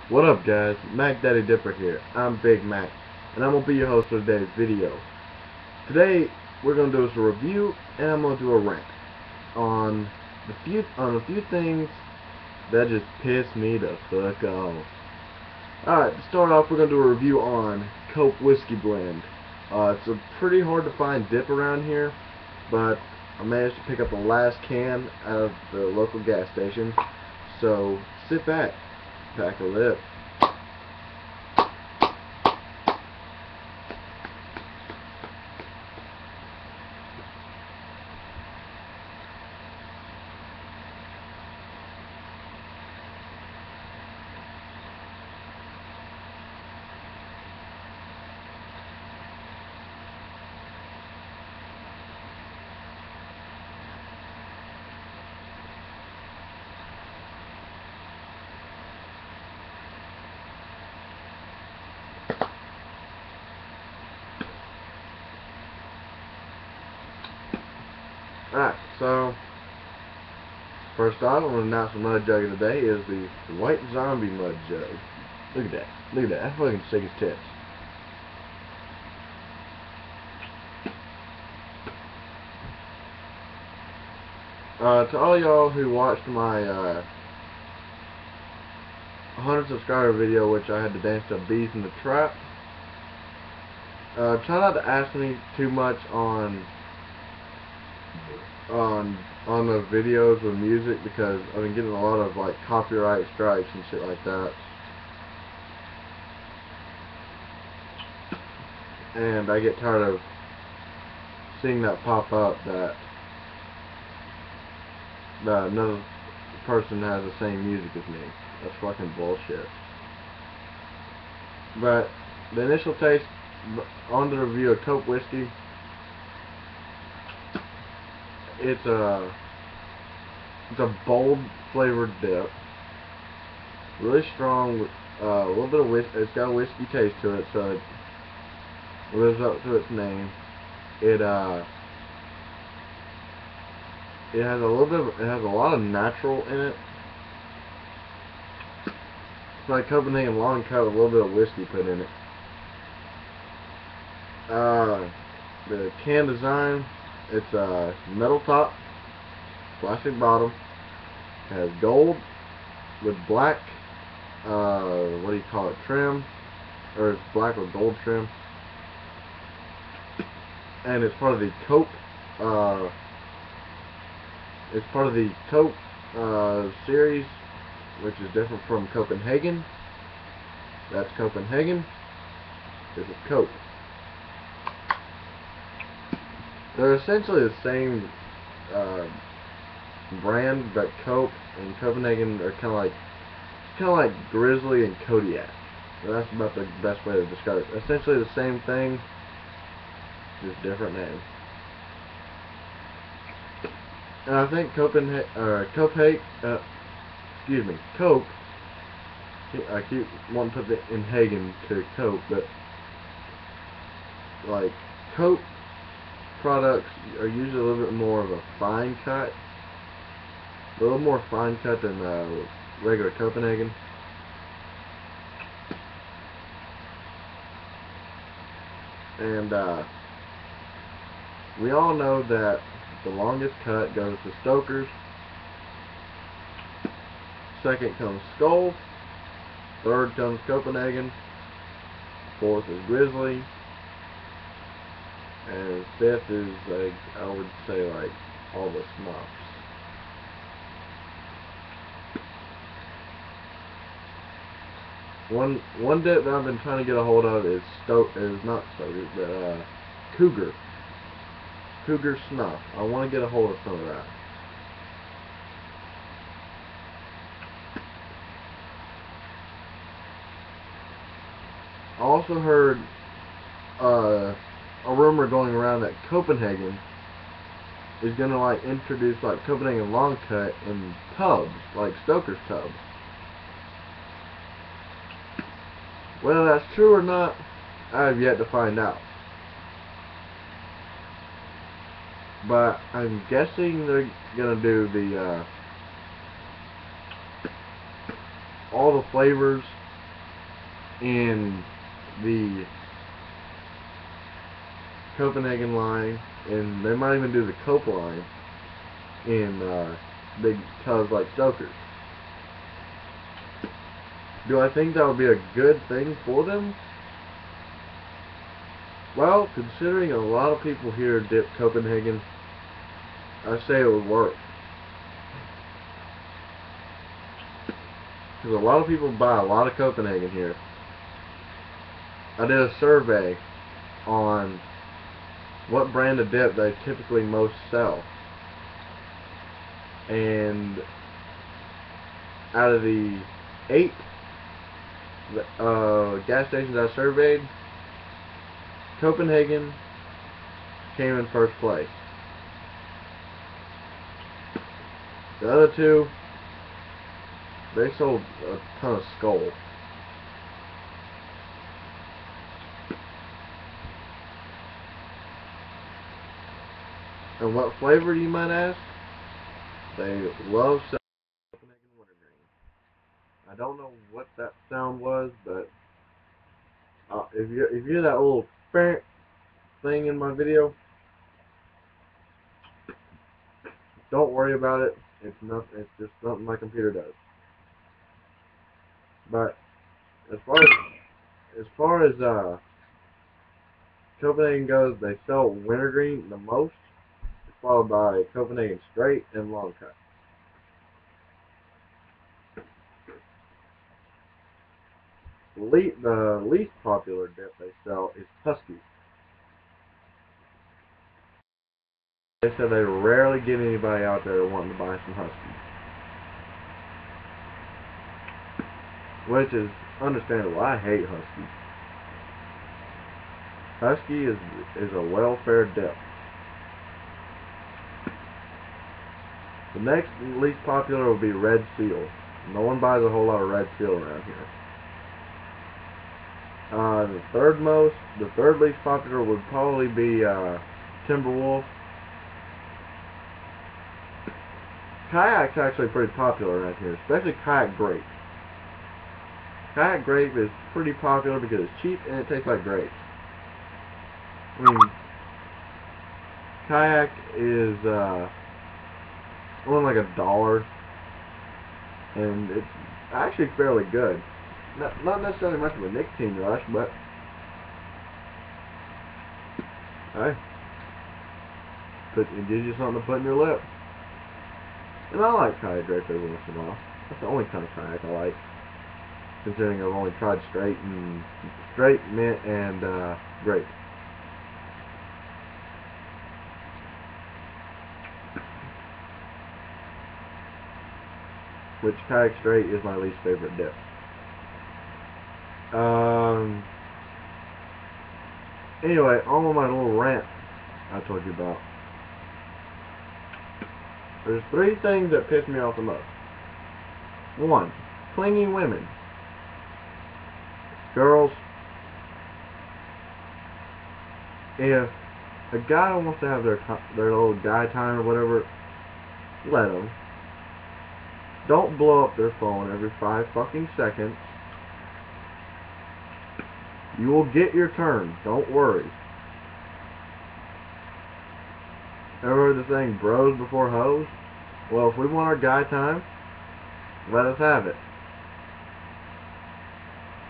What up, guys? Mac Daddy Dipper here. I'm Big Mac, and I'm gonna be your host for today's video. Today we're gonna do a review, and I'm gonna do a rant on a few things that just piss me the fuck off. Alright, to start off, we're gonna do a review on Cope Whiskey Blend. It's a pretty hard to find dip around here, but I managed to pick up the last can out of the local gas station. So sit back, pack a lip. Alright, so first off, I'm going to announce the mud jug of the day is the White Zombie Mud Jug. Look at that. Look at that. That's fucking sick as tits. To all y'all who watched my 100 subscriber video, which I had to dance to Bees in the Trap, try not to ask me too much on the videos with music, because I've been getting a lot of like copyright strikes and shit like that, and I get tired of seeing that pop up that another person has the same music as me. That's fucking bullshit. But the initial taste on the review of Cope whiskey, it's a bold flavored dip, really strong, a little bit of whiskey. It's got a whiskey taste to it, so it lives up to its name. It has a lot of natural in it. It's like Copenhagen long cut with a little bit of whiskey put in it. The can design, it's a metal top, plastic bottom, has gold with black, what do you call it, trim, or it's black with gold trim, and it's part of the Cope, series, which is different from Copenhagen. That's Copenhagen. This is Cope. They're essentially the same brand, but Cope and Copenhagen are kind of like Grizzly and Kodiak. So that's about the best way to describe it. Essentially the same thing, just different name. And I think Cope, I keep wanting to put the in Hagen to Cope, but like Cope products are usually a little bit more of a fine cut, a little more fine cut than regular Copenhagen. And we all know that the longest cut goes to Stoker's. Second comes Skull. Third comes Copenhagen. Fourth is Grizzly. And fifth is, like, I would say, like, all the Smuffs. One dip that I've been trying to get a hold of is not Stoker, but Cougar Snuff. I want to get a hold of some of that. I also heard a rumor going around that Copenhagen is gonna like introduce like Copenhagen long cut in tubs, like Stoker's tubs. Whether that's true or not, I have yet to find out. But I'm guessing they're gonna do the all the flavors in the Copenhagen line, and they might even do the Cope line in big tubs like soakers. Do I think that would be a good thing for them? Well, considering a lot of people here dip Copenhagen, I say it would work. Because a lot of people buy a lot of Copenhagen here. I did a survey on what brand of dip they typically most sell. And out of the 8 gas stations I surveyed, Copenhagen came in first place. The other 2, they sold a ton of Skull. And what flavor, you might ask? They love Copenhagen wintergreen. I don't know what that sound was, but if you hear that little thing in my video, don't worry about it. It's just something my computer does. But as far as Copenhagen goes, they sell wintergreen the most, followed by Copenhagen Straight and Long Cut. The least popular dip they sell is Husky. They said they rarely get anybody out there wanting to buy some Husky, which is understandable. I hate Husky. Husky is a welfare dip. The next least popular will be Red Seal. No one buys a whole lot of Red Seal around here. The third least popular would probably be Timberwolf. Kayak's actually pretty popular around here, especially Kayak Grape. Kayak Grape is pretty popular because it's cheap and it tastes like grapes. I mean, Kayak is only like $1, and it's actually fairly good. Not necessarily much of a nicotine rush, but hey, it gives you something to put in your lip. And I like Kayak Grape every once in a while. That's the only kind of kayak I like, considering I've only tried straight, mint, and grape. Which Kayak Straight is my least favorite dip. Anyway, on with my little rant I told you about. There's 3 things that piss me off the most. 1, clingy women. Girls, if a guy wants to have their little guy time or whatever, let them. Don't blow up their phone every 5 fucking seconds. You will get your turn. Don't worry. Ever heard the saying, bros before hoes? Well, if we want our guy time, let us have it.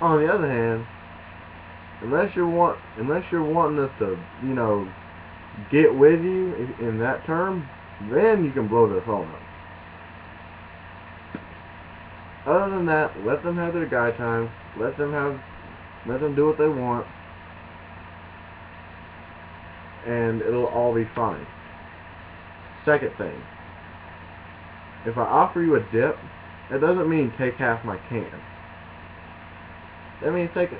On the other hand, unless you're wanting us to, get with you in that term, then you can blow their phone up. Other than that, let them have their guy time. Let them do what they want, and it'll all be fine. Second thing, if I offer you a dip, that doesn't mean take half my can. That means take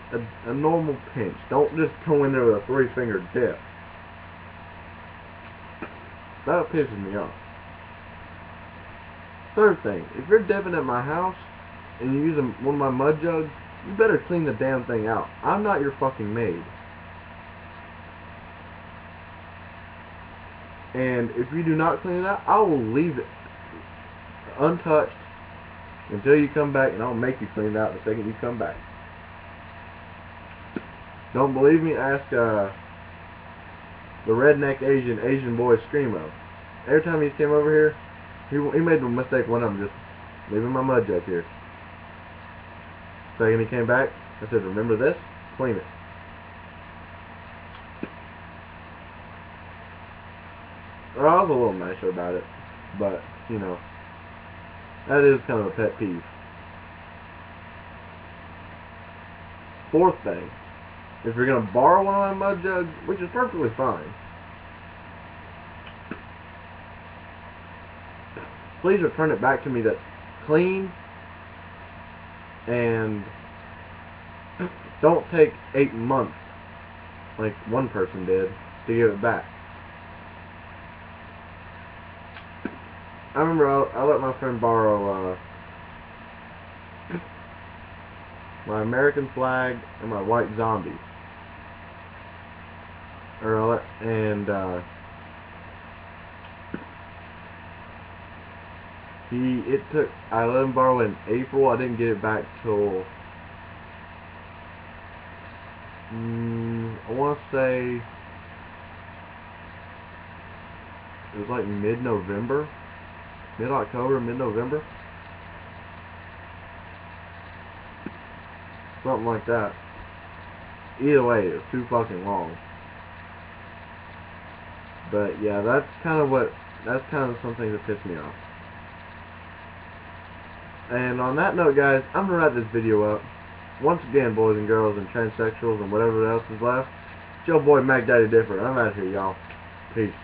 a normal pinch. Don't just go in there with a 3-finger dip. That pisses me off. Third thing, if you're dipping at my house and you use one of my mud jugs, you better clean the damn thing out. I'm not your fucking maid. And if you do not clean it out, I will leave it untouched until you come back, and I'll make you clean it out the second you come back. Don't believe me? Ask the redneck Asian boy Screamo. Every time he came over here, he made the mistake one of them, just leaving my mud jug here. Second he came back, I said, remember this? Clean it. Well, I was a little nicer about it, but, you know, that is kind of a pet peeve. Fourth thing, if you're going to borrow one of my mud jugs, which is perfectly fine, please return it back to me that's clean, and don't take 8 months, like one person did, to give it back. I remember I let my friend borrow my American flag and my white zombie. I let him borrow in April. I didn't get it back till I want to say it was like mid-November, mid-October, mid-November, something like that. Either way, it was too fucking long. But yeah, that's kind of something that pissed me off. And on that note, guys, I'm gonna wrap this video up. Once again, boys and girls and transsexuals and whatever else is left, it's your boy Mac Daddy Different. I'm out of here, y'all. Peace.